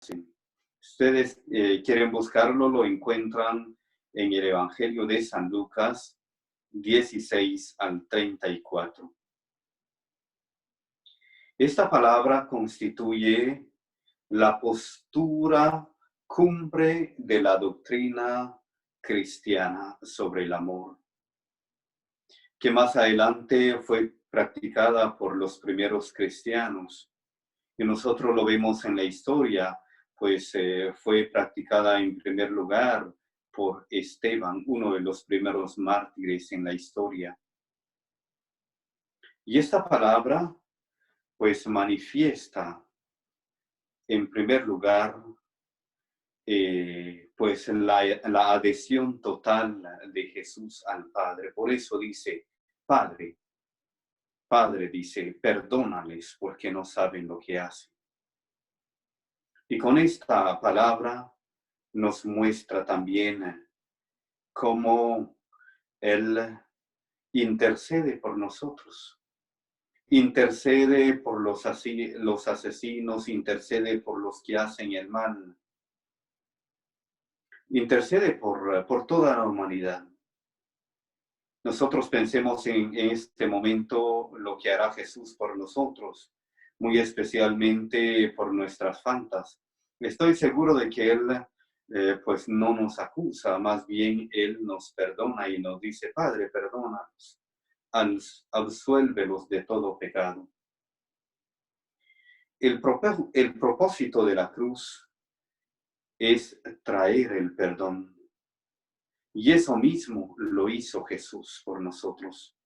hacen. Si ustedes quieren buscarlo, lo encuentran en el Evangelio de San Lucas 16 al 34. Esta palabra constituye la postura cumbre de la doctrina cristiana sobre el amor, que más adelante fue practicada por los primeros cristianos. Y nosotros lo vemos en la historia, pues fue practicada en primer lugar por Esteban, uno de los primeros mártires en la historia. Y esta palabra, pues manifiesta, en primer lugar, pues la adhesión total de Jesús al Padre. Por eso dice, Padre, dice, perdónales porque no saben lo que hacen. Y con esta palabra nos muestra también cómo Él intercede por nosotros. Intercede por los asesinos, intercede por los que hacen el mal. Intercede por toda la humanidad. Nosotros pensemos en este momento lo que hará Jesús por nosotros, muy especialmente por nuestras faltas. Estoy seguro de que Él pues no nos acusa, más bien Él nos perdona y nos dice, Padre, perdónanos, absuélvelos de todo pecado. El propósito de la cruz es traer el perdón. Y eso mismo lo hizo Jesús por nosotros.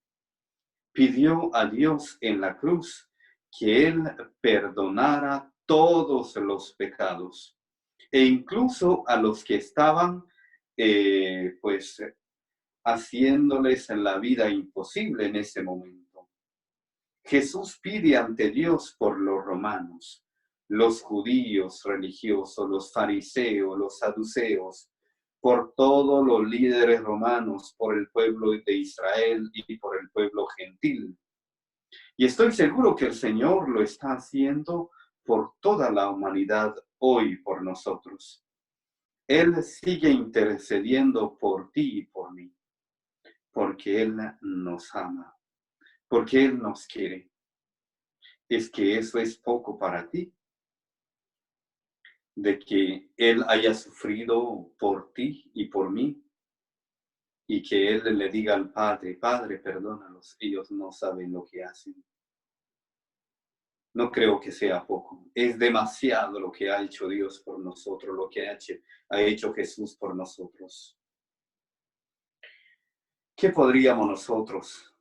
Pidió a Dios en la cruz que Él perdonara todos los pecados, e incluso a los que estaban, pues, haciéndoles en la vida imposible en ese momento. Jesús pide ante Dios por los romanos, los judíos religiosos, los fariseos, los saduceos, por todos los líderes romanos, por el pueblo de Israel y por el pueblo gentil. Y estoy seguro que el Señor lo está haciendo por toda la humanidad hoy, por nosotros. Él sigue intercediendo por ti y por mí, porque Él nos ama, porque Él nos quiere. ¿Es que eso es poco para ti? De que Él haya sufrido por ti y por mí, y que Él le diga al Padre, Padre, perdónalos, ellos no saben lo que hacen. No creo que sea poco. Es demasiado lo que ha hecho Dios por nosotros, lo que ha hecho Jesús por nosotros. ¿Qué podríamos nosotros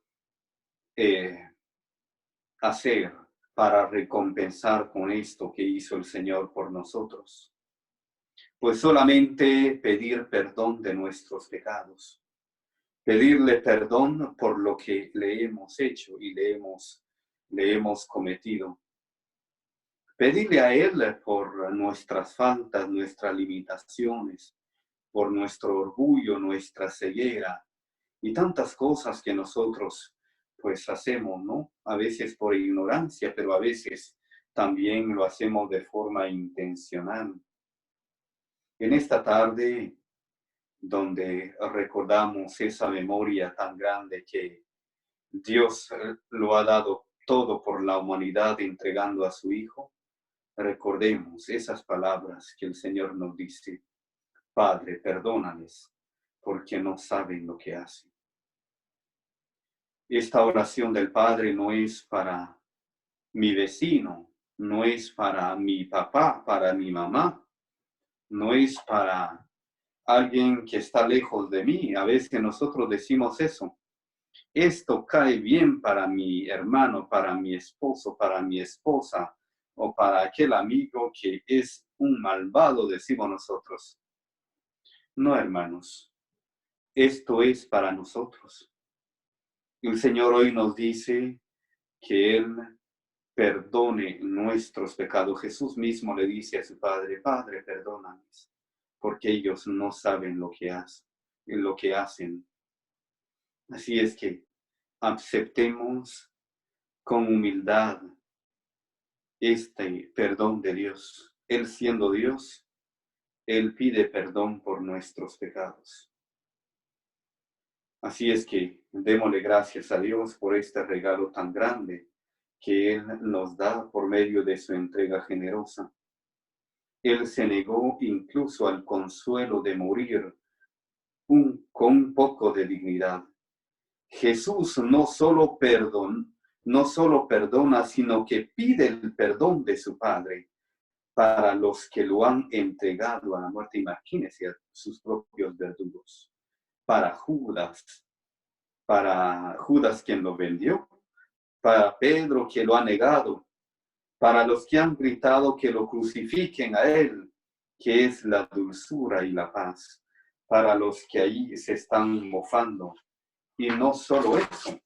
hacer para recompensar con esto que hizo el Señor por nosotros? Pues solamente pedir perdón de nuestros pecados. Pedirle perdón por lo que le hemos hecho y le hemos cometido. Pedirle a Él por nuestras faltas, nuestras limitaciones, por nuestro orgullo, nuestra ceguera y tantas cosas que nosotros pues hacemos, ¿no? A veces por ignorancia, pero a veces también lo hacemos de forma intencional. En esta tarde, donde recordamos esa memoria tan grande que Dios lo ha dado todo por la humanidad entregando a su Hijo, recordemos esas palabras que el Señor nos dice, Padre, perdónales, porque no saben lo que hacen. Esta oración del Padre no es para mi vecino, no es para mi papá, para mi mamá, no es para alguien que está lejos de mí. A veces nosotros decimos eso. Esto cae bien para mi hermano, para mi esposo, para mi esposa, o para aquel amigo que es un malvado, decimos nosotros. No, hermanos, esto es para nosotros. El Señor hoy nos dice que Él perdone nuestros pecados. Jesús mismo le dice a su Padre, Padre, perdónanos, porque ellos no saben lo que hacen. Así es que aceptemos con humildad este perdón de Dios. Él siendo Dios, Él pide perdón por nuestros pecados. Así es que démosle gracias a Dios por este regalo tan grande que Él nos da por medio de su entrega generosa. Él se negó incluso al consuelo de morir con un poco de dignidad. Jesús no solo perdona, sino que pide el perdón de su Padre para los que lo han entregado a la muerte. Imagínense a sus propios verdugos. Para Judas quien lo vendió, para Pedro que lo ha negado, para los que han gritado que lo crucifiquen a él, que es la dulzura y la paz, para los que ahí se están mofando. Y no solo eso,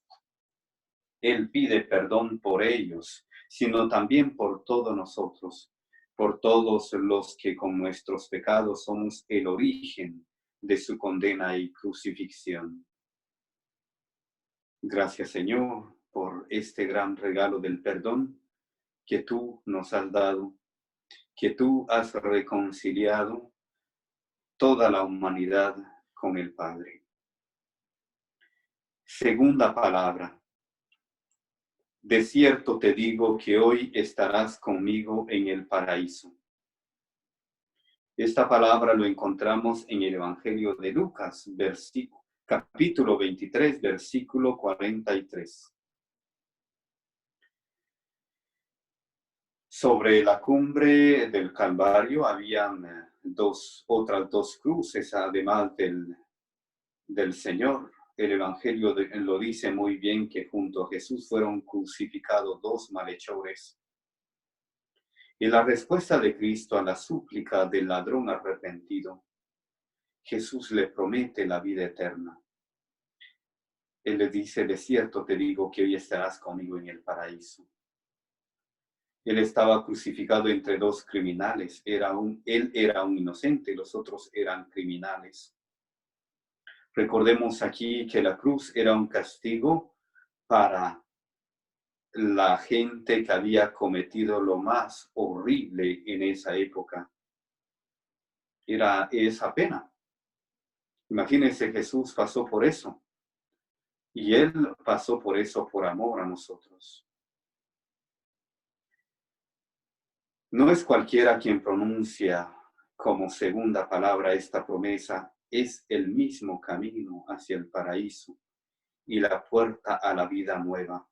Él pide perdón por ellos, sino también por todos nosotros, por todos los que con nuestros pecados somos el origen de su condena y crucifixión. Gracias, Señor, por este gran regalo del perdón que tú nos has dado, que tú has reconciliado toda la humanidad con el Padre. Segunda palabra. De cierto te digo que hoy estarás conmigo en el paraíso. Esta palabra lo encontramos en el Evangelio de Lucas, capítulo 23, versículo 43. Sobre la cumbre del Calvario habían otras dos cruces, además del Señor. El Evangelio lo dice muy bien que junto a Jesús fueron crucificados dos malhechores. Y la respuesta de Cristo a la súplica del ladrón arrepentido, Jesús le promete la vida eterna. Él le dice, de cierto te digo que hoy estarás conmigo en el paraíso. Él estaba crucificado entre dos criminales. Él era un inocente, los otros eran criminales. Recordemos aquí que la cruz era un castigo para la gente que había cometido lo más horrible en esa época. Era esa pena. Imagínense, Jesús pasó por eso. Y Él pasó por eso por amor a nosotros. No es cualquiera quien pronuncia como segunda palabra esta promesa, es el mismo camino hacia el paraíso y la puerta a la vida nueva.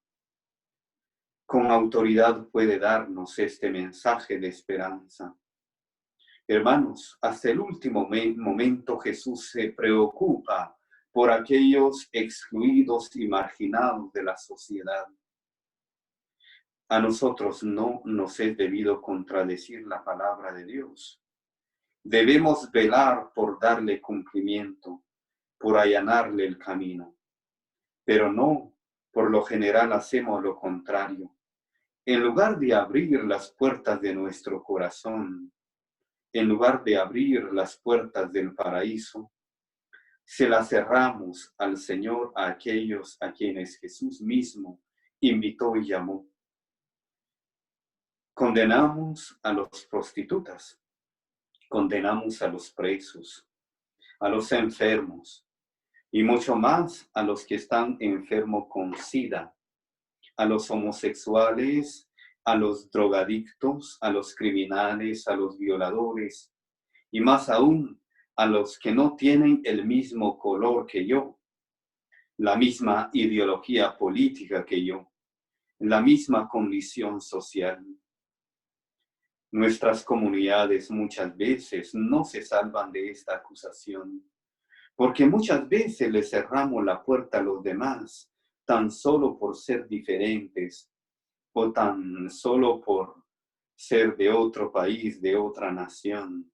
Con autoridad puede darnos este mensaje de esperanza. Hermanos, hasta el último momento Jesús se preocupa por aquellos excluidos y marginados de la sociedad. A nosotros no nos es debido contradecir la palabra de Dios. Debemos velar por darle cumplimiento, por allanarle el camino. Pero no, por lo general hacemos lo contrario. En lugar de abrir las puertas de nuestro corazón, en lugar de abrir las puertas del paraíso, se las cerramos al Señor a aquellos a quienes Jesús mismo invitó y llamó. Condenamos a los prostitutas, condenamos a los presos, a los enfermos y mucho más a los que están enfermos con SIDA, a los homosexuales, a los drogadictos, a los criminales, a los violadores y más aún a los que no tienen el mismo color que yo, la misma ideología política que yo, la misma condición social. Nuestras comunidades muchas veces no se salvan de esta acusación, porque muchas veces le cerramos la puerta a los demás, tan solo por ser diferentes, o tan solo por ser de otro país, de otra nación,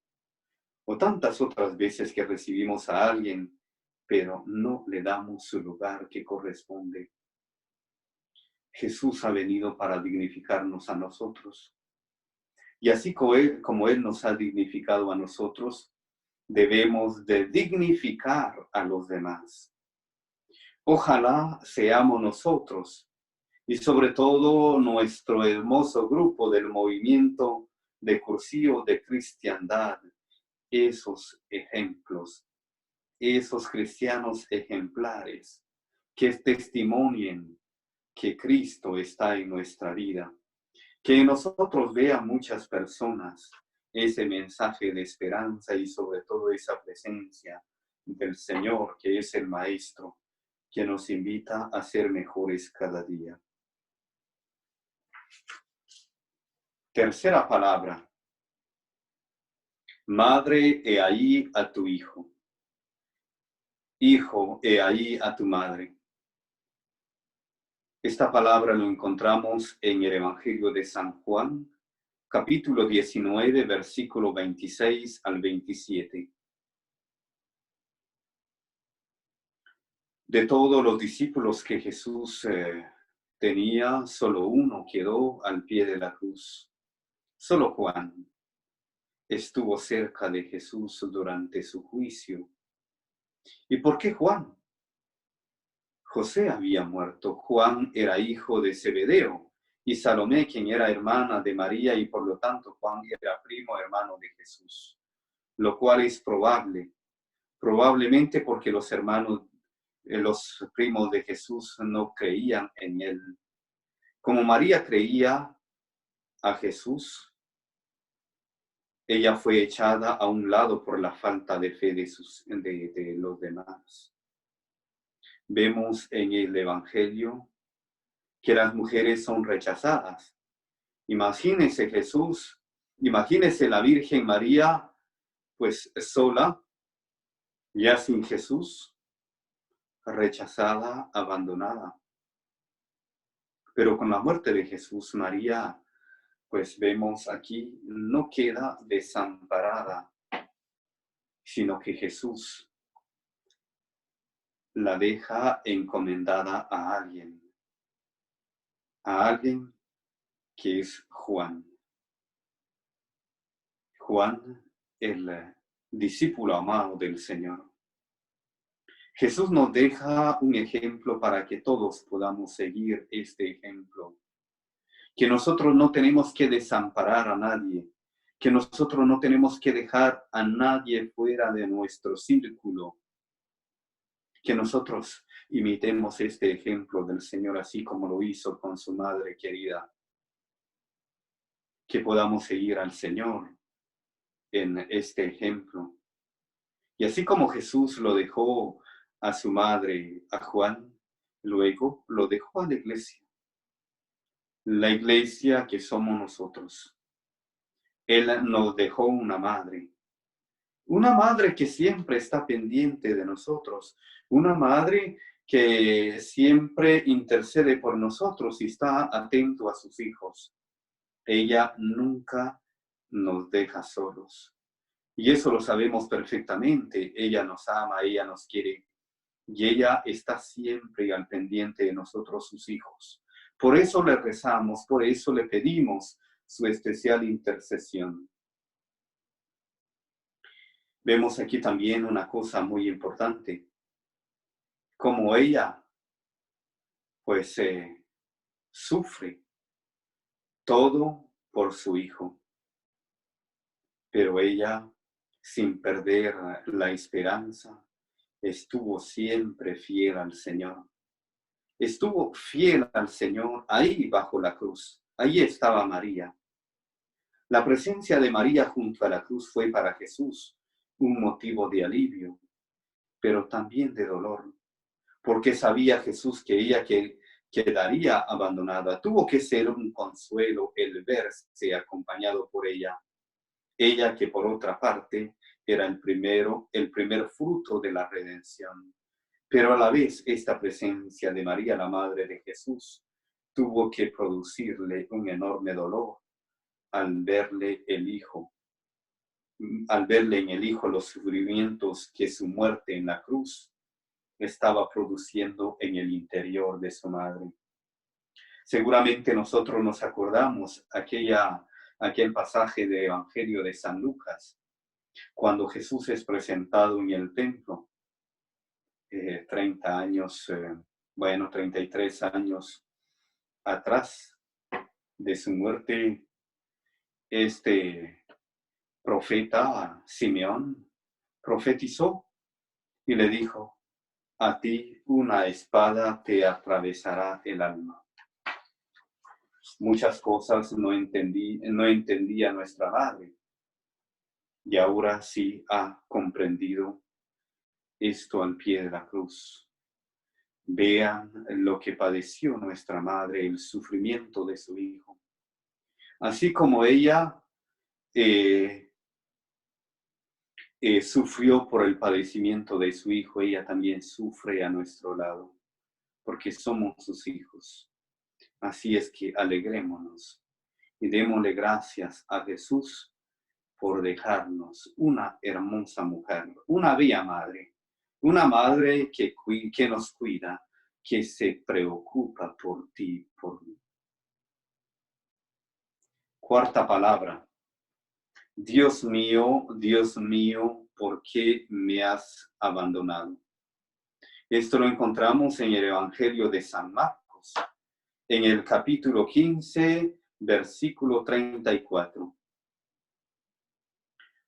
o tantas otras veces que recibimos a alguien, pero no le damos su lugar que corresponde. Jesús ha venido para dignificarnos a nosotros. Y así como Él nos ha dignificado a nosotros, debemos de dignificar a los demás. Ojalá seamos nosotros, y sobre todo nuestro hermoso grupo del movimiento de cursillo de cristiandad, esos ejemplos, esos cristianos ejemplares que testimonien que Cristo está en nuestra vida, que en nosotros vean muchas personas ese mensaje de esperanza y sobre todo esa presencia del Señor, que es el Maestro, que nos invita a ser mejores cada día. Tercera palabra. Madre, he ahí a tu hijo. Hijo, he ahí a tu madre. Esta palabra lo encontramos en el Evangelio de San Juan, capítulo 19, versículo 26 al 27. De todos los discípulos que Jesús tenía, solo uno quedó al pie de la cruz. Solo Juan estuvo cerca de Jesús durante su juicio. ¿Y por qué Juan? José había muerto. Juan era hijo de Zebedeo y Salomé, quien era hermana de María, y por lo tanto Juan era primo hermano de Jesús. Lo cual es probablemente porque los primos de Jesús no creían en él. Como María creía a Jesús, ella fue echada a un lado por la falta de fe de los demás. Vemos en el Evangelio que las mujeres son rechazadas. Imagínense Jesús, imagínense la Virgen María, pues sola, ya sin Jesús, rechazada, abandonada. Pero con la muerte de Jesús, María, pues vemos aquí, no queda desamparada, sino que Jesús la deja encomendada a alguien que es Juan. Juan, el discípulo amado del Señor. Jesús nos deja un ejemplo para que todos podamos seguir este ejemplo. Que nosotros no tenemos que desamparar a nadie, que nosotros no tenemos que dejar a nadie fuera de nuestro círculo, que nosotros imitemos este ejemplo del Señor así como lo hizo con su madre querida, que podamos seguir al Señor en este ejemplo. Y así como Jesús lo dejó a su madre, a Juan, luego lo dejó a la iglesia que somos nosotros. Él nos dejó una madre que siempre está pendiente de nosotros, una madre que siempre intercede por nosotros y está atento a sus hijos. Ella nunca nos deja solos. Y eso lo sabemos perfectamente. Ella nos ama, ella nos quiere. Y ella está siempre al pendiente de nosotros, sus hijos. Por eso le rezamos, por eso le pedimos su especial intercesión. Vemos aquí también una cosa muy importante, como ella, pues, sufre todo por su hijo, pero ella, sin perder la esperanza, estuvo siempre fiel al Señor. Estuvo fiel al Señor ahí bajo la cruz. Ahí estaba María. La presencia de María junto a la cruz fue para Jesús un motivo de alivio, pero también de dolor, porque sabía Jesús que ella quedaría abandonada. Tuvo que ser un consuelo el verse acompañado por ella. Ella que por otra parte era el primer fruto de la redención. Pero a la vez esta presencia de María, la Madre de Jesús, tuvo que producirle un enorme dolor al verle en el Hijo los sufrimientos que su muerte en la cruz estaba produciendo en el interior de su madre. Seguramente nosotros nos acordamos aquel pasaje del Evangelio de San Lucas, cuando Jesús es presentado en el templo, 33 años atrás de su muerte, este profeta Simeón profetizó y le dijo: a ti una espada te atravesará el alma. Muchas cosas no entendía nuestra madre, y ahora sí ha comprendido esto al pie de la cruz. Vean lo que padeció nuestra madre, el sufrimiento de su hijo. Así como ella sufrió por el padecimiento de su hijo, ella también sufre a nuestro lado, porque somos sus hijos. Así es que alegrémonos y démosle gracias a Jesús por dejarnos una hermosa mujer, una bella madre, una madre que nos cuida, que se preocupa por ti, por mí. Cuarta palabra. Dios mío, ¿por qué me has abandonado? Esto lo encontramos en el Evangelio de San Marcos, en el capítulo 15, versículo 34.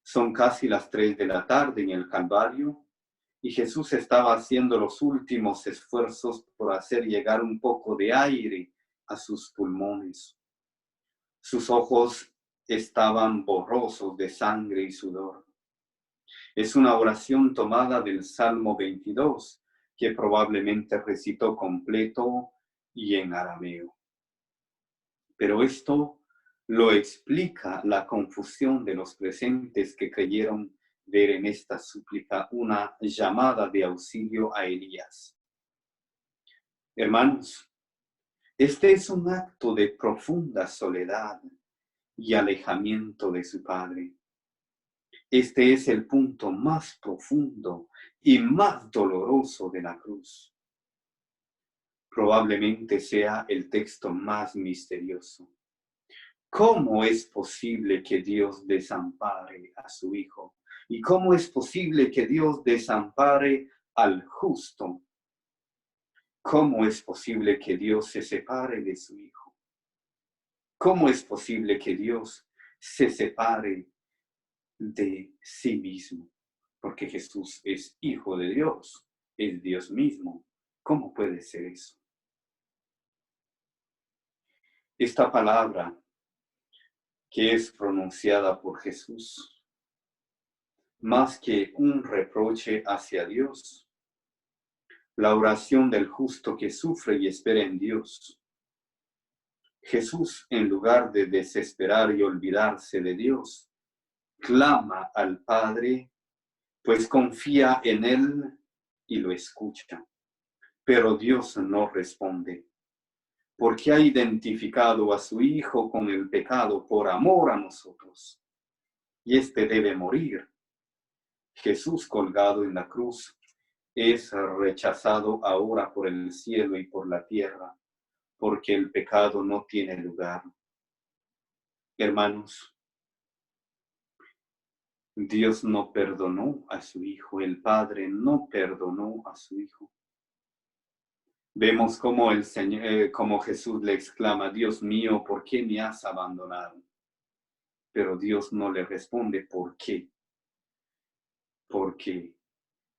Son casi las 3 de la tarde en el Calvario y Jesús estaba haciendo los últimos esfuerzos por hacer llegar un poco de aire a sus pulmones. Sus ojos estaban borrosos de sangre y sudor. Es una oración tomada del Salmo 22, que probablemente recitó completo y en arameo. Pero esto lo explica la confusión de los presentes que creyeron ver en esta súplica una llamada de auxilio a Elías. Hermanos, este es un acto de profunda soledad y alejamiento de su Padre. Este es el punto más profundo y más doloroso de la cruz. Probablemente sea el texto más misterioso. ¿Cómo es posible que Dios desampare a su Hijo? ¿Y cómo es posible que Dios desampare al justo? ¿Cómo es posible que Dios se separe de su Hijo? ¿Cómo es posible que Dios se separe de sí mismo? Porque Jesús es Hijo de Dios, es Dios mismo. ¿Cómo puede ser eso? Esta palabra que es pronunciada por Jesús, más que un reproche hacia Dios, la oración del justo que sufre y espera en Dios. Jesús, en lugar de desesperar y olvidarse de Dios, clama al Padre, pues confía en Él y lo escucha. Pero Dios no responde, porque ha identificado a su Hijo con el pecado por amor a nosotros, y éste debe morir. Jesús colgado en la cruz es rechazado ahora por el cielo y por la tierra, porque el pecado no tiene lugar. Hermanos, Dios no perdonó a su Hijo, el Padre no perdonó a su Hijo. Vemos cómo como Jesús le exclama: Dios mío, ¿por qué me has abandonado? Pero Dios no le responde ¿por qué? Porque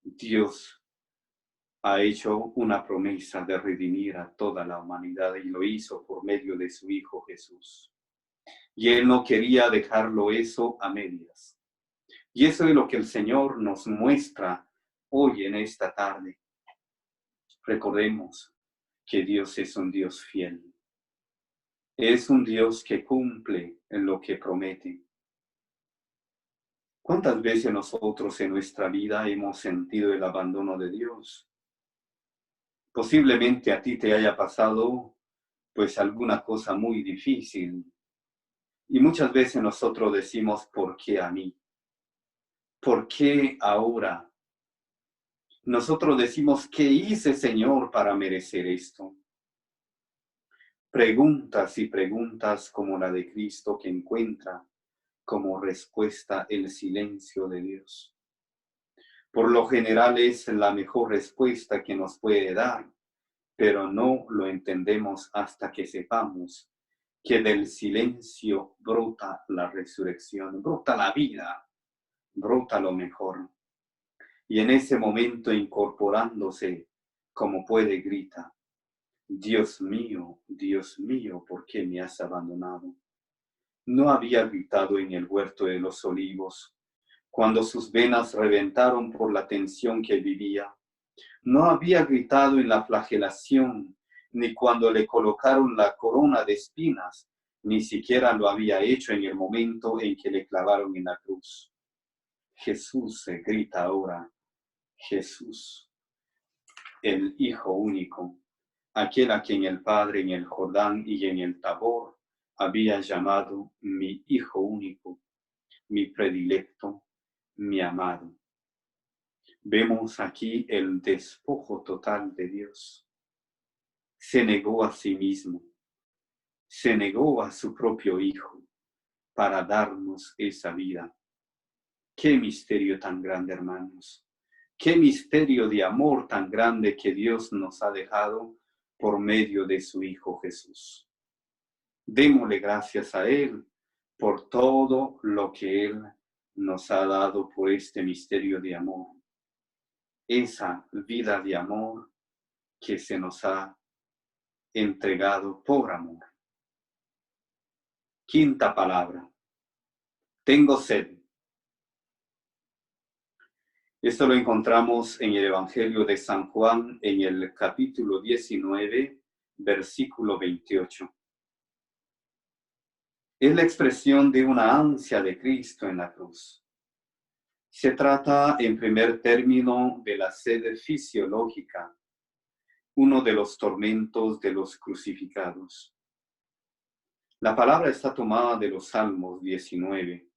Dios ha hecho una promesa de redimir a toda la humanidad y lo hizo por medio de su Hijo Jesús. Y Él no quería dejarlo eso a medias. Y eso es lo que el Señor nos muestra hoy en esta tarde. Recordemos que Dios es un Dios fiel. Es un Dios que cumple en lo que promete. ¿Cuántas veces nosotros en nuestra vida hemos sentido el abandono de Dios? Posiblemente a ti te haya pasado pues alguna cosa muy difícil. Y muchas veces nosotros decimos: ¿por qué a mí? ¿Por qué ahora? Nosotros decimos: ¿qué hice, Señor, para merecer esto? Preguntas y preguntas como la de Cristo, que encuentra como respuesta el silencio de Dios. Por lo general es la mejor respuesta que nos puede dar, pero no lo entendemos hasta que sepamos que del silencio brota la resurrección, brota la vida, brota lo mejor. Y en ese momento, incorporándose como puede, grita: Dios mío, ¿por qué me has abandonado? No había gritado en el huerto de los olivos, cuando sus venas reventaron por la tensión que vivía. No había gritado en la flagelación, ni cuando le colocaron la corona de espinas, ni siquiera lo había hecho en el momento en que le clavaron en la cruz. Jesús se grita ahora, Jesús, el Hijo único, aquel a quien el Padre en el Jordán y en el Tabor había llamado mi Hijo único, mi predilecto, mi amado. Vemos aquí el despojo total de Dios. Se negó a sí mismo, se negó a su propio Hijo para darnos esa vida. Qué misterio tan grande, hermanos. Qué misterio de amor tan grande que Dios nos ha dejado por medio de su Hijo Jesús. Démosle gracias a Él por todo lo que Él nos ha dado por este misterio de amor. Esa vida de amor que se nos ha entregado por amor. Quinta palabra. Tengo sed. Esto lo encontramos en el Evangelio de San Juan, en el capítulo 19, versículo 28. Es la expresión de una ansia de Cristo en la cruz. Se trata, en primer término, de la sed fisiológica, uno de los tormentos de los crucificados. La palabra está tomada de los Salmos 19.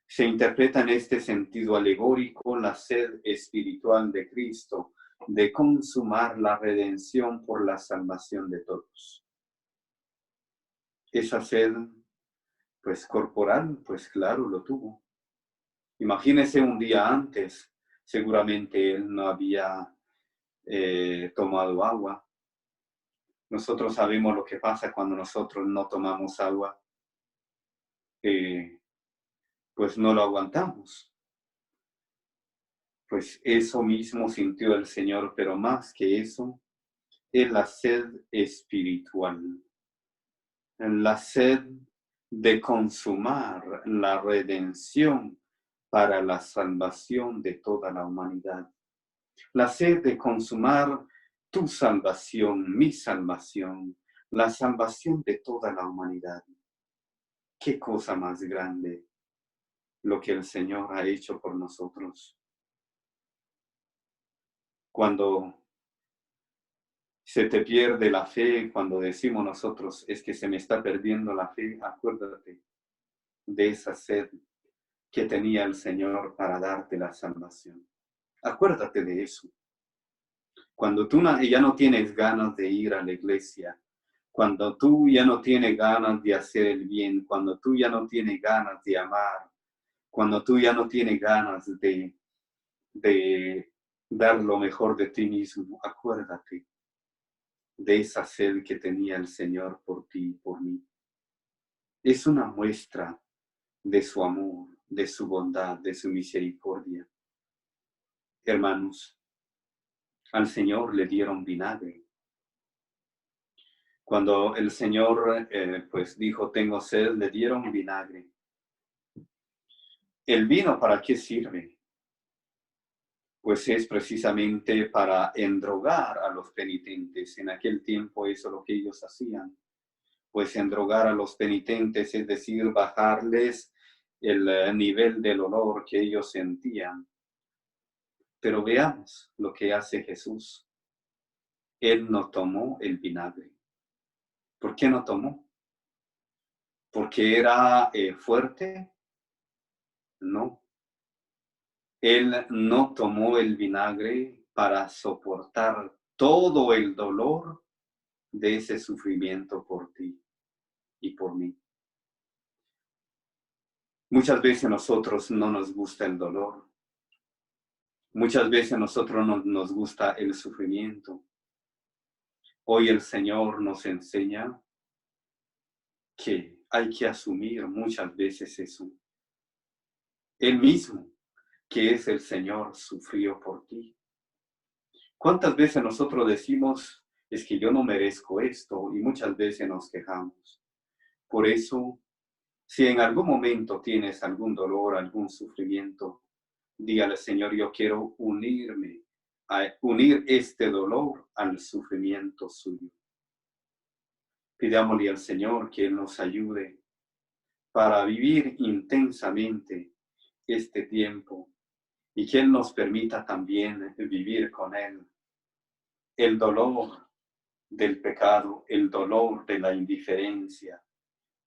Se interpreta en este sentido alegórico la sed espiritual de Cristo de consumar la redención por la salvación de todos. Esa sed, pues corporal, pues claro, lo tuvo. Imagínese un día antes, seguramente él no había tomado agua. Nosotros sabemos lo que pasa cuando nosotros no tomamos agua. Pues no lo aguantamos. Pues eso mismo sintió el Señor, pero más que eso, es la sed espiritual, la sed de consumar la redención para la salvación de toda la humanidad, la sed de consumar tu salvación, mi salvación, la salvación de toda la humanidad. Qué cosa más grande lo que el Señor ha hecho por nosotros. Cuando se te pierde la fe, cuando decimos nosotros, es que se me está perdiendo la fe, acuérdate de esa sed que tenía el Señor para darte la salvación. Acuérdate de eso. Cuando tú ya no tienes ganas de ir a la iglesia, cuando tú ya no tienes ganas de hacer el bien, cuando tú ya no tienes ganas de amar, cuando tú ya no tienes ganas de dar lo mejor de ti mismo, acuérdate de esa sed que tenía el Señor por ti y por mí. Es una muestra de su amor, de su bondad, de su misericordia. Hermanos, al Señor le dieron vinagre. Cuando el Señor pues dijo, tengo sed, le dieron vinagre. ¿El vino para qué sirve? Pues es precisamente para endrogar a los penitentes. En aquel tiempo eso es lo que ellos hacían. Pues endrogar a los penitentes, es decir, bajarles el nivel del olor que ellos sentían. Pero veamos lo que hace Jesús. Él no tomó el vinagre. ¿Por qué no tomó? ¿Porque era fuerte? No. Él no tomó el vinagre para soportar todo el dolor de ese sufrimiento por ti y por mí. Muchas veces a nosotros no nos gusta el dolor. Muchas veces a nosotros no nos gusta el sufrimiento. Hoy el Señor nos enseña que hay que asumir muchas veces eso. Él mismo, que es el Señor, sufrió por ti. ¿Cuántas veces nosotros decimos, es que yo no merezco esto? Y muchas veces nos quejamos. Por eso, si en algún momento tienes algún dolor, algún sufrimiento, dígale, Señor, yo quiero unir este dolor al sufrimiento suyo. Pidámosle al Señor que Él nos ayude para vivir intensamente este tiempo y que Él nos permita también vivir con Él el dolor del pecado, el dolor de la indiferencia,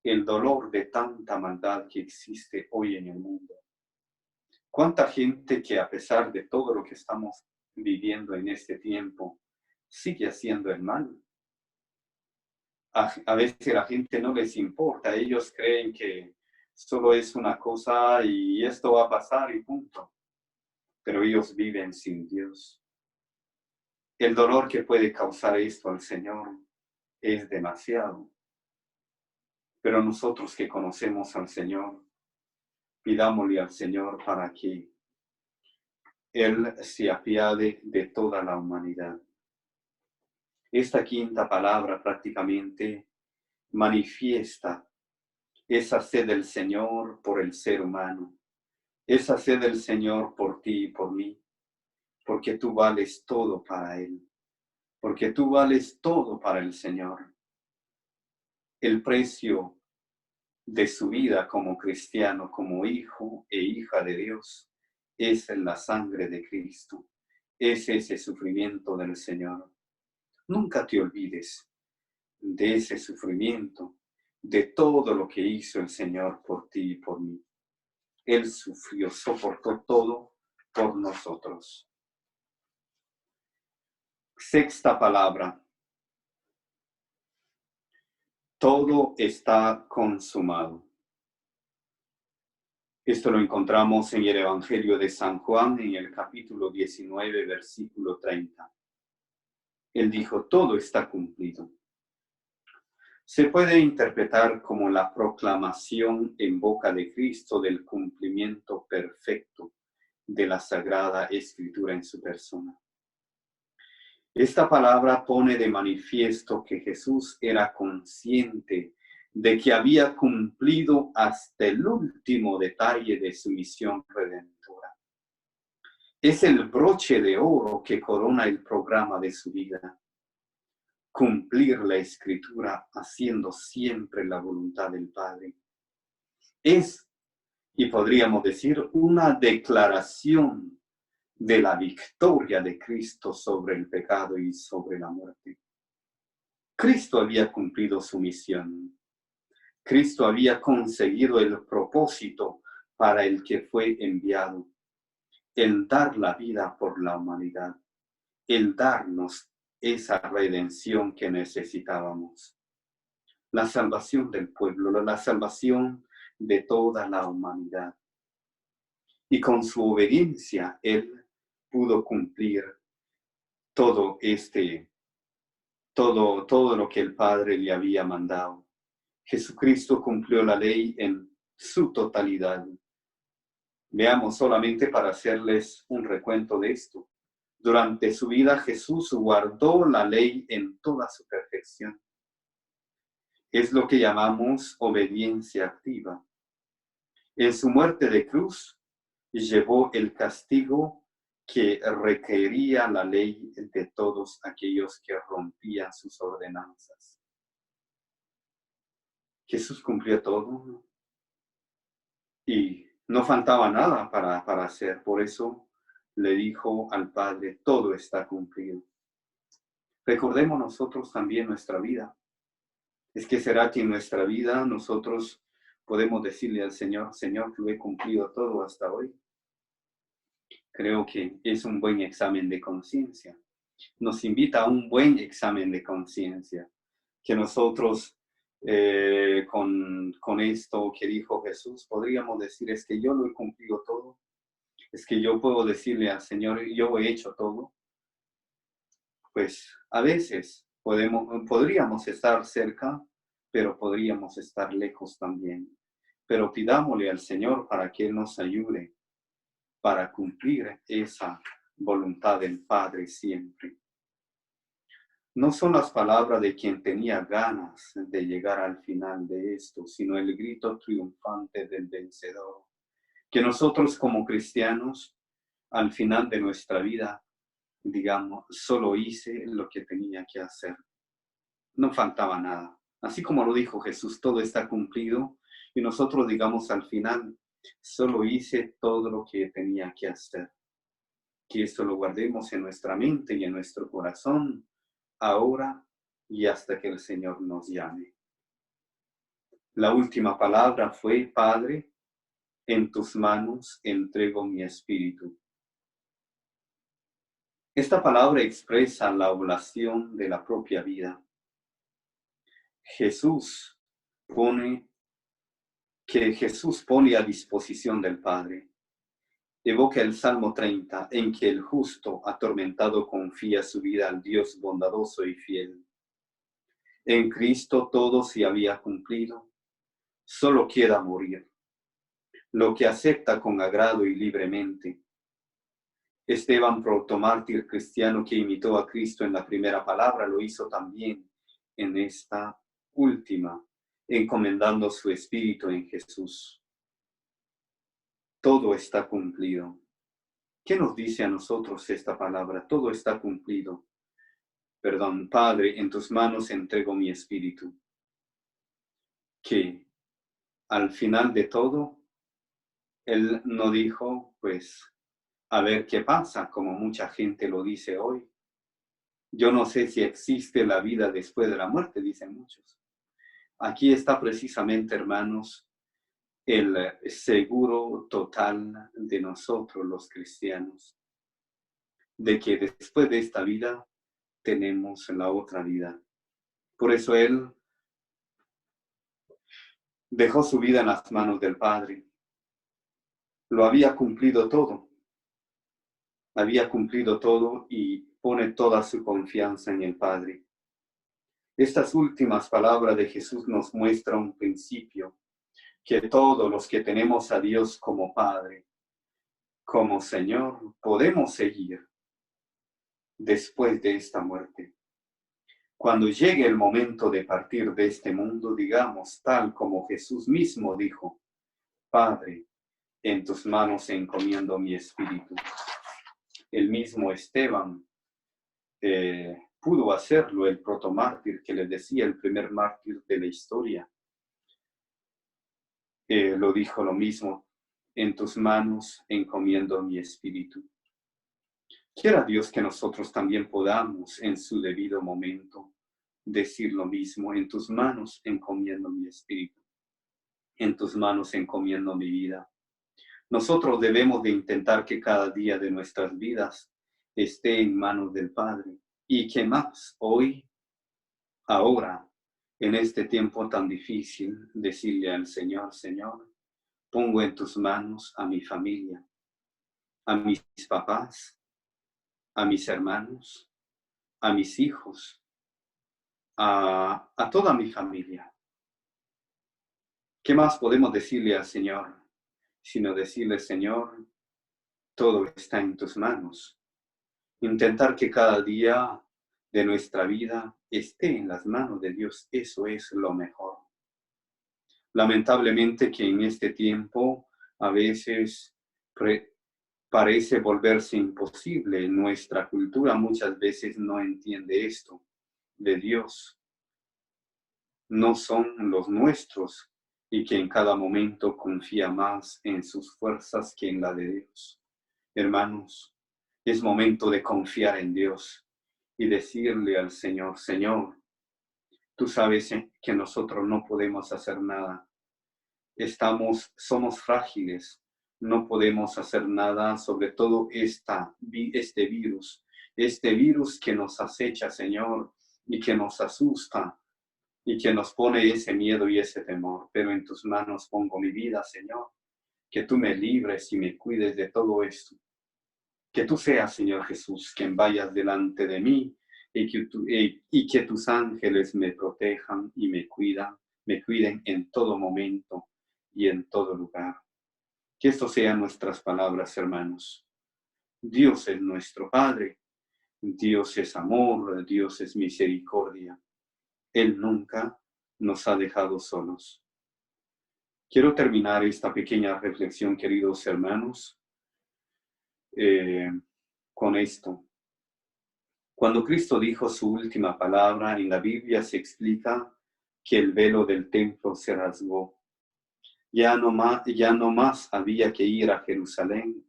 el dolor de tanta maldad que existe hoy en el mundo. ¿Cuánta gente que a pesar de todo lo que estamos viviendo en este tiempo sigue haciendo el mal? A veces la gente no les importa, ellos creen que solo es una cosa y esto va a pasar y punto. Pero ellos viven sin Dios. El dolor que puede causar esto al Señor es demasiado. Pero nosotros que conocemos al Señor, pidámosle al Señor para que Él se apiade de toda la humanidad. Esta quinta palabra prácticamente manifiesta esa sed del Señor por el ser humano, esa sed del Señor por ti y por mí, porque tú vales todo para Él, porque tú vales todo para el Señor. El precio de su vida como cristiano, como hijo e hija de Dios, es en la sangre de Cristo, es ese sufrimiento del Señor. Nunca te olvides de ese sufrimiento, de todo lo que hizo el Señor por ti y por mí. Él sufrió, soportó todo por nosotros. Sexta palabra. Todo está consumado. Esto lo encontramos en el Evangelio de San Juan, en el capítulo 19, versículo 30. Él dijo, todo está cumplido. Se puede interpretar como la proclamación en boca de Cristo del cumplimiento perfecto de la Sagrada Escritura en su persona. Esta palabra pone de manifiesto que Jesús era consciente de que había cumplido hasta el último detalle de su misión redentora. Es el broche de oro que corona el programa de su vida. Cumplir la Escritura haciendo siempre la voluntad del Padre. Es, y podríamos decir, una declaración de la victoria de Cristo sobre el pecado y sobre la muerte. Cristo había cumplido su misión. Cristo había conseguido el propósito para el que fue enviado, el dar la vida por la humanidad, el darnos esa redención que necesitábamos. La salvación del pueblo, la salvación de toda la humanidad. Y con su obediencia, Él pudo cumplir todo lo que el Padre le había mandado. Jesucristo cumplió la ley en su totalidad. Veamos solamente para hacerles un recuento de esto. Durante su vida Jesús guardó la ley en toda su perfección. Es lo que llamamos obediencia activa. En su muerte de cruz llevó el castigo que requería la ley de todos aquellos que rompían sus ordenanzas. Jesús cumplió todo y no faltaba nada para hacer. Por eso le dijo al Padre, todo está cumplido. Recordemos nosotros también nuestra vida. Es que será que en nuestra vida nosotros podemos decirle al Señor, Señor, lo he cumplido todo hasta hoy. Creo que es un buen examen de conciencia. Nos invita a un buen examen de conciencia. Que nosotros con esto que dijo Jesús, podríamos decir, es que yo lo he cumplido todo. Es que yo puedo decirle al Señor, yo he hecho todo. Pues a veces podríamos estar cerca, pero podríamos estar lejos también. Pero pidámosle al Señor para que Él nos ayude para cumplir esa voluntad del Padre siempre. No son las palabras de quien tenía ganas de llegar al final de esto, sino el grito triunfante del vencedor. Que nosotros como cristianos, al final de nuestra vida, digamos, solo hice lo que tenía que hacer. No faltaba nada. Así como lo dijo Jesús, todo está cumplido. Y nosotros digamos al final, solo hice todo lo que tenía que hacer. Que esto lo guardemos en nuestra mente y en nuestro corazón, ahora y hasta que el Señor nos llame. La última palabra fue: Padre, en tus manos entrego mi espíritu. Esta palabra expresa la oblación de la propia vida. Jesús pone a disposición del Padre. Evoca el Salmo 30, en que el justo atormentado confía su vida al Dios bondadoso y fiel. En Cristo todo se había cumplido, solo queda morir, lo que acepta con agrado y libremente. Esteban, protomártir cristiano que imitó a Cristo en la primera palabra, lo hizo también en esta última, encomendando su espíritu en Jesús. Todo está cumplido. ¿Qué nos dice a nosotros esta palabra? Todo está cumplido. Perdón, Padre, en tus manos entrego mi espíritu. Que al final de todo, Él no dijo, pues, a ver qué pasa, como mucha gente lo dice hoy. Yo no sé si existe la vida después de la muerte, dicen muchos. Aquí está precisamente, hermanos, el seguro total de nosotros los cristianos, de que después de esta vida tenemos la otra vida. Por eso Él dejó su vida en las manos del Padre. Lo había cumplido todo. Había cumplido todo y pone toda su confianza en el Padre. Estas últimas palabras de Jesús nos muestran un principio, que todos los que tenemos a Dios como Padre, como Señor, podemos seguir después de esta muerte. Cuando llegue el momento de partir de este mundo, digamos, tal como Jesús mismo dijo: Padre, en tus manos encomiendo mi espíritu. El mismo Esteban pudo hacerlo, el protomártir que les decía, el primer mártir de la historia. Lo dijo lo mismo: en tus manos encomiendo mi espíritu. Quiera Dios que nosotros también podamos en su debido momento decir lo mismo: en tus manos encomiendo mi espíritu, en tus manos encomiendo mi vida. Nosotros debemos de intentar que cada día de nuestras vidas esté en manos del Padre. Y que más hoy, ahora, en este tiempo tan difícil, decirle al Señor: Señor, pongo en tus manos a mi familia, a mis papás, a mis hermanos, a mis hijos, a toda mi familia. ¿Qué más podemos decirle al Señor? Sino decirle: Señor, todo está en tus manos. Intentar que cada día de nuestra vida esté en las manos de Dios, eso es lo mejor. Lamentablemente que en este tiempo a veces parece volverse imposible. Nuestra cultura muchas veces no entiende esto de Dios. No son los nuestros, y que en cada momento confía más en sus fuerzas que en la de Dios. Hermanos, es momento de confiar en Dios y decirle al Señor: Señor, tú sabes que nosotros no podemos hacer nada. Somos frágiles, no podemos hacer nada, sobre todo este virus que nos acecha, Señor, y que nos asusta, y que nos pone ese miedo y ese temor. Pero en tus manos pongo mi vida, Señor, que tú me libres y me cuides de todo esto. Que tú seas, Señor Jesús, quien vayas delante de mí y que tus ángeles me protejan y me cuidan me cuiden en todo momento y en todo lugar. Que esto sean nuestras palabras, hermanos. Dios es nuestro Padre, Dios es amor, Dios es misericordia. Él nunca nos ha dejado solos. Quiero terminar esta pequeña reflexión, queridos hermanos, con esto. Cuando Cristo dijo su última palabra, en la Biblia se explica que el velo del templo se rasgó. Ya no más había que ir a Jerusalén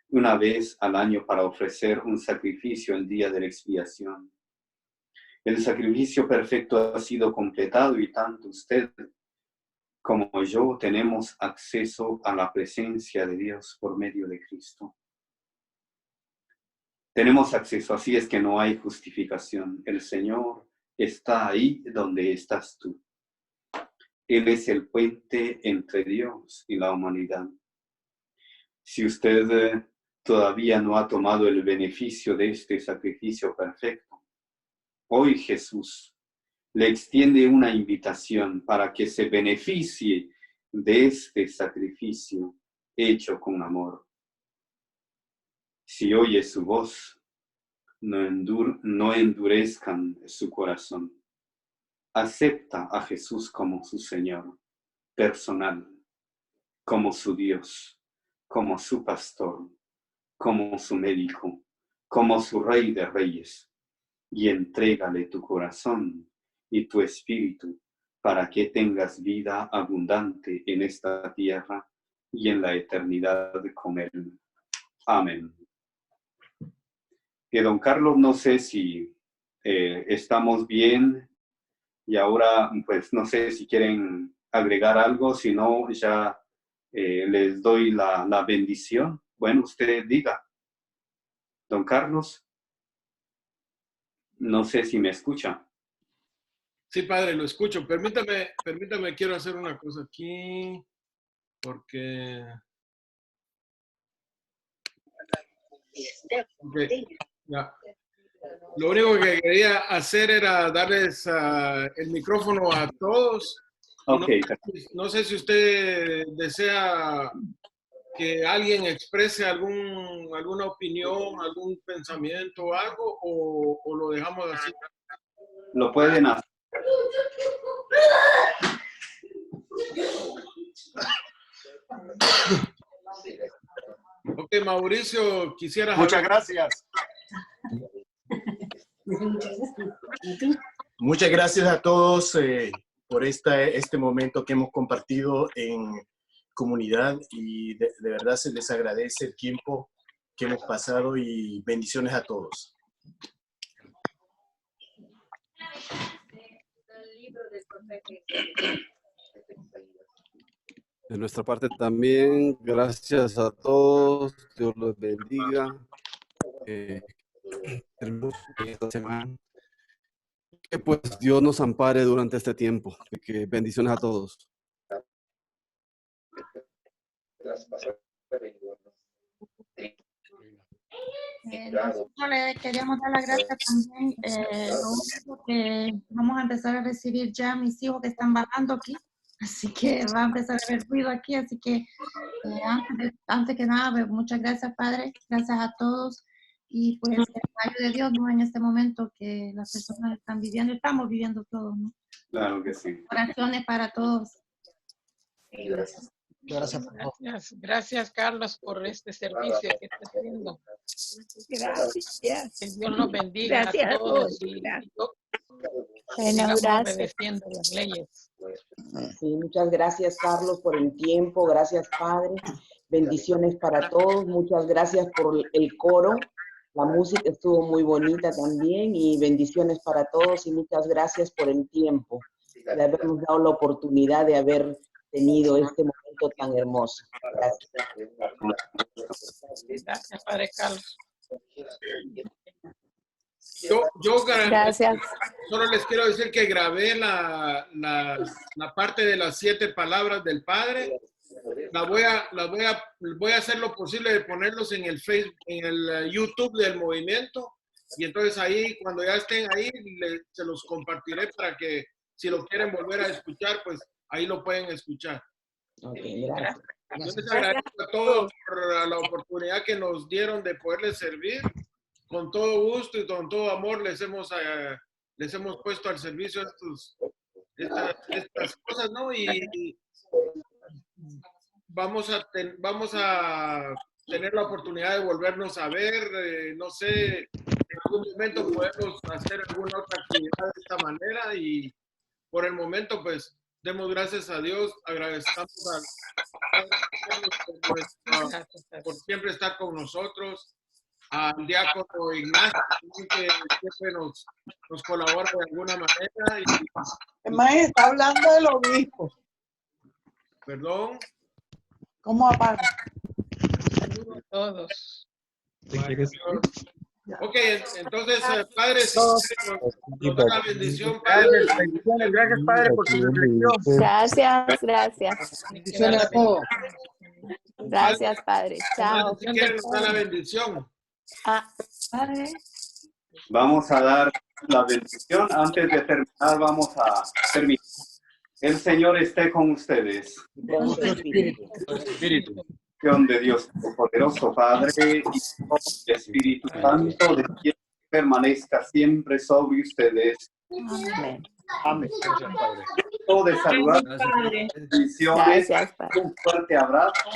una vez al año para ofrecer un sacrificio el día de la expiación. El sacrificio perfecto ha sido completado y tanto usted como yo tenemos acceso a la presencia de Dios por medio de Cristo. Tenemos acceso, así es que no hay justificación. El Señor está ahí donde estás tú. Él es el puente entre Dios y la humanidad. Si usted todavía no ha tomado el beneficio de este sacrificio perfecto, hoy Jesús le extiende una invitación para que se beneficie de este sacrificio hecho con amor. Si oye su voz, no endurezcan su corazón. Acepta a Jesús como su Señor personal, como su Dios, como su pastor, como su médico, como su Rey de Reyes, y entrégale tu corazón y tu espíritu para que tengas vida abundante en esta tierra y en la eternidad con Él. Amén. Don Carlos, no sé si estamos bien y ahora, pues, no sé si quieren agregar algo, si no, ya les doy la bendición. Bueno, usted diga. Don Carlos, no sé si me escucha. Sí, padre, lo escucho. Permítame, quiero hacer una cosa aquí, porque... Okay, ya. Lo único que quería hacer era darles el micrófono a todos. Okay. No sé si usted desea que alguien exprese alguna opinión, algún pensamiento o algo, o lo dejamos así. Lo pueden hacer. Ok, Mauricio, quisiera... Muchas gracias. Muchas gracias a todos por este momento que hemos compartido en comunidad y de verdad se les agradece el tiempo que hemos pasado y bendiciones a todos. De nuestra parte también, gracias a todos, Dios los bendiga. Hermoso esta semana. Que pues Dios nos ampare durante este tiempo. Que bendiciones a todos. Nosotros le queríamos dar las gracias también. Lo único que vamos a empezar a recibir ya mis hijos que están bajando aquí, así que va a empezar a haber ruido aquí, así que antes que nada, pues, muchas gracias, Padre, gracias a todos y pues el rayo de Dios, ¿no? En este momento que las personas están viviendo, estamos viviendo todos, ¿no? Claro que sí. Oraciones para todos. Gracias. Gracias, Carlos, por este servicio que estás haciendo. Gracias. Que Dios los bendiga Gracias a todos y sigamos obedeciendo las leyes. Sí, muchas gracias, Carlos, por el tiempo. Gracias, Padre. Bendiciones para todos. Muchas gracias por el coro. La música estuvo muy bonita también y bendiciones para todos y muchas gracias por el tiempo, de habernos dado la oportunidad de haber tenido este momento tan hermoso. Gracias. Gracias, Padre Carlos. Gracias. Solo les quiero decir que grabé la parte de las 7 palabras del Padre. Voy a hacer lo posible de ponerlos en el Facebook, en el YouTube del movimiento. Y entonces ahí, cuando ya estén ahí, se los compartiré para que si lo quieren volver a escuchar, pues ahí lo pueden escuchar. Ok, gracias. Yo les agradezco a todos por la oportunidad que nos dieron de poderles servir. Con todo gusto y con todo amor les hemos puesto al servicio estas cosas, ¿no? Y vamos a tener la oportunidad de volvernos a ver, no sé, en algún momento podemos hacer alguna otra actividad de esta manera y por el momento, pues, demos gracias a Dios, agradecemos por siempre estar con nosotros, al diácono Ignacio, que siempre nos colabora de alguna manera. El maestro está hablando del obispo. Perdón. ¿Cómo apaga? Saludos a todos. Ok, entonces, Padre, si nos da la bendición, Padre. Bendiciones, gracias, Padre, por su reflexión. Gracias, gracias. Bendiciones a todos. Gracias, Padre. Chao. Si quieren, nos da la bendición. Padre. Vamos a dar la bendición. Antes de terminar, vamos a terminar. El Señor esté con ustedes. Con su espíritu. De Dios Todopoderoso, Padre, Hijo y Espíritu Santo, de quien permanezca siempre sobre ustedes. Amén. Amén. Gracias, Padre. Todo de salud, bendiciones, Gracias, Padre. un fuerte abrazo